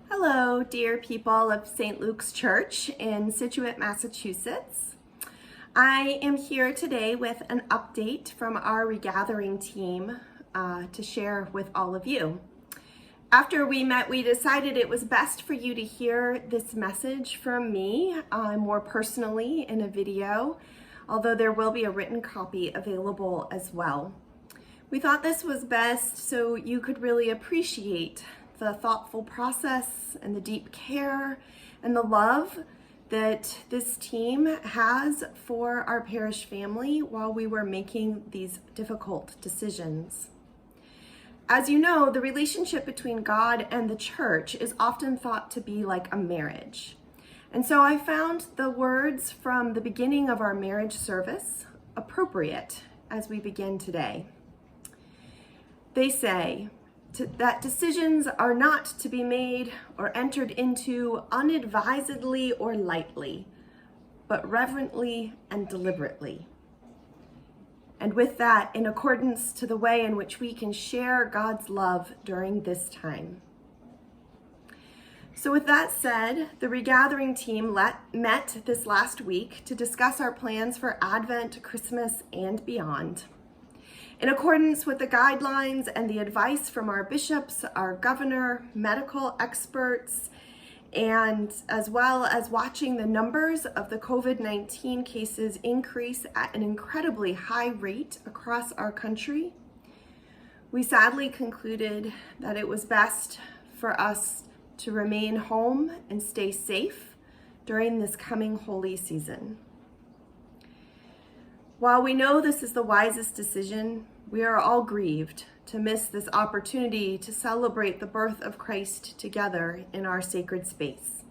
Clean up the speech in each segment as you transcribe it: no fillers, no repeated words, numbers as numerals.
Hello, dear people of St. Luke's Church in Stewart, Massachusetts. I am here today with an update from our regathering team to share with all of you. After we met, we decided it was best for you to hear this message from me more personally in a video, although there will be a written copy available as well. We thought this was best so you could really appreciate the thoughtful process and the deep care and the love that this team has for our parish family while we were making these difficult decisions. As you know, the relationship between God and the church is often thought to be like a marriage. And so I found the words from the beginning of our marriage service appropriate as we begin today. They say that decisions are not to be made or entered into unadvisedly or lightly, but reverently and deliberately. And with that, in accordance to the way in which we can share God's love during this time. So with that said, the regathering team met this last week to discuss our plans for Advent, Christmas, and beyond. In accordance with the guidelines and the advice from our bishops, our governor, medical experts, and as well as watching the numbers of the COVID-19 cases increase at an incredibly high rate across our country, we sadly concluded that it was best for us to remain home and stay safe during this coming holy season. While we know this is the wisest decision, we are all grieved to miss this opportunity to celebrate the birth of Christ together in our sacred space.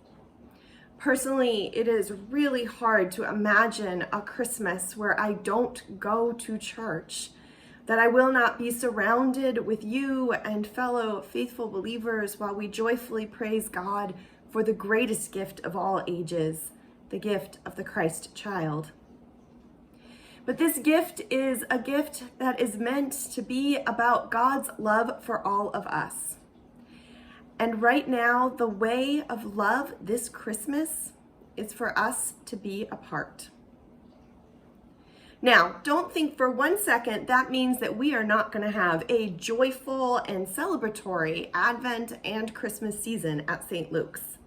Personally, it is really hard to imagine a Christmas where I don't go to church, that I will not be surrounded with you and fellow faithful believers while we joyfully praise God for the greatest gift of all ages, the gift of the Christ child. But this gift is a gift that is meant to be about God's love for all of us. And right now, the way of love this Christmas is for us to be apart. Now, don't think for 1 second that means that we are not going to have a joyful and celebratory Advent and Christmas season at St. Luke's.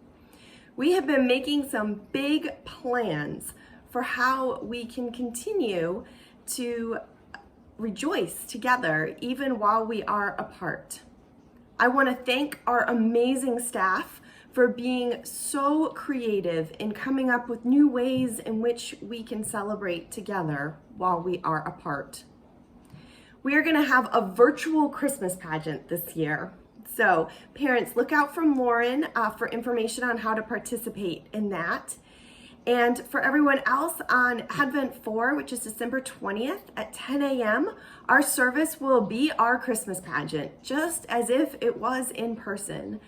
We have been making some big plans for how we can continue to rejoice together even while we are apart. I want to thank our amazing staff for being so creative in coming up with new ways in which we can celebrate together while we are apart. We are going to have a virtual Christmas pageant this year. So parents, look out from Lauren for information on how to participate in that. And for everyone else, on Advent 4, which is December 20th at 10 a.m., our service will be our Christmas pageant, just as if it was in person.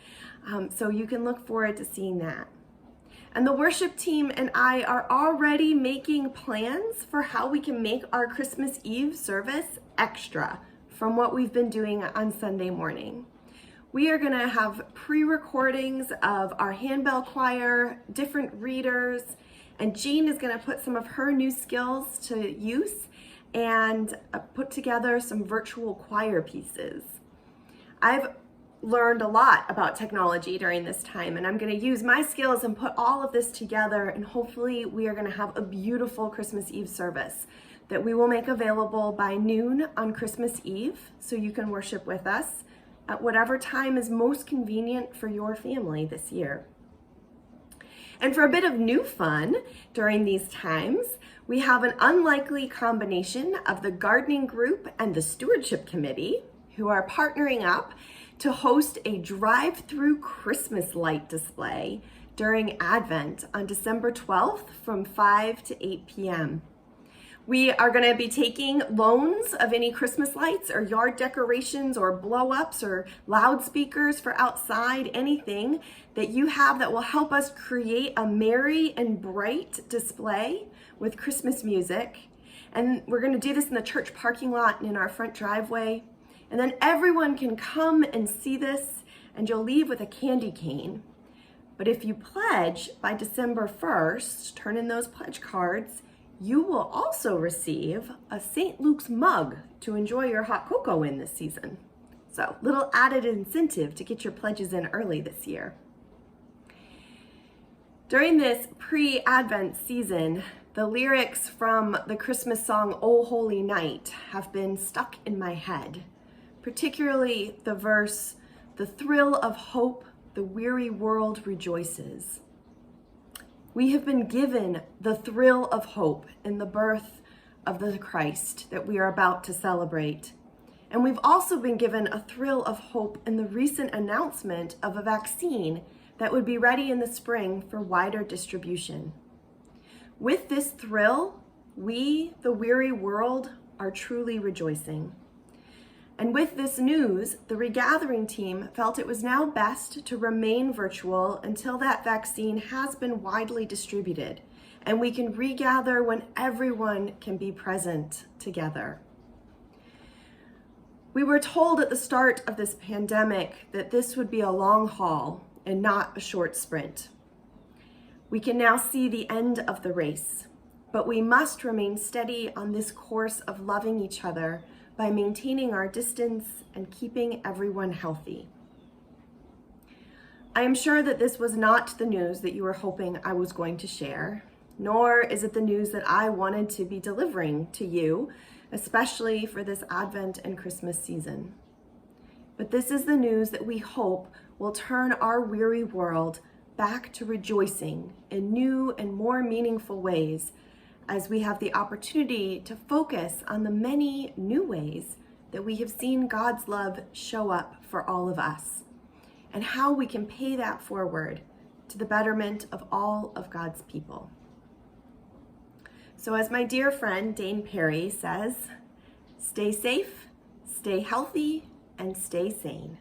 So you can look forward to seeing that. And the worship team and I are already making plans for how we can make our Christmas Eve service extra from what we've been doing on Sunday morning. We are going to have pre-recordings of our handbell choir, different readers, and Jean is going to put some of her new skills to use and put together some virtual choir pieces. I've learned a lot about technology during this time, and I'm going to use my skills and put all of this together, and hopefully we are going to have a beautiful Christmas Eve service that we will make available by noon on Christmas Eve, so you can worship with us at whatever time is most convenient for your family this year. And for a bit of new fun during these times, we have an unlikely combination of the gardening group and the stewardship committee who are partnering up to host a drive-through Christmas light display during Advent on December 12th from 5 to 8 p.m. We are going to be taking loans of any Christmas lights or yard decorations or blow-ups or loudspeakers for outside, anything that you have that will help us create a merry and bright display with Christmas music. And we're going to do this in the church parking lot and in our front driveway. And then everyone can come and see this and you'll leave with a candy cane. But if you pledge by December 1st, turn in those pledge cards, you will also receive a St. Luke's mug to enjoy your hot cocoa in this season. So, little added incentive to get your pledges in early this year. During this pre-Advent season, the lyrics from the Christmas song, "O Holy Night," have been stuck in my head, particularly the verse, "The thrill of hope, the weary world rejoices." We have been given the thrill of hope in the birth of the Christ that we are about to celebrate. And we've also been given a thrill of hope in the recent announcement of a vaccine that would be ready in the spring for wider distribution. With this thrill, we, the weary world, are truly rejoicing. And with this news, the regathering team felt it was now best to remain virtual until that vaccine has been widely distributed and we can regather when everyone can be present together. We were told at the start of this pandemic that this would be a long haul and not a short sprint. We can now see the end of the race, but we must remain steady on this course of loving each other by maintaining our distance and keeping everyone healthy. I am sure that this was not the news that you were hoping I was going to share, nor is it the news that I wanted to be delivering to you, especially for this Advent and Christmas season. But this is the news that we hope will turn our weary world back to rejoicing in new and more meaningful ways as we have the opportunity to focus on the many new ways that we have seen God's love show up for all of us, and how we can pay that forward to the betterment of all of God's people. So as my dear friend Dane Perry says, stay safe, stay healthy, and stay sane.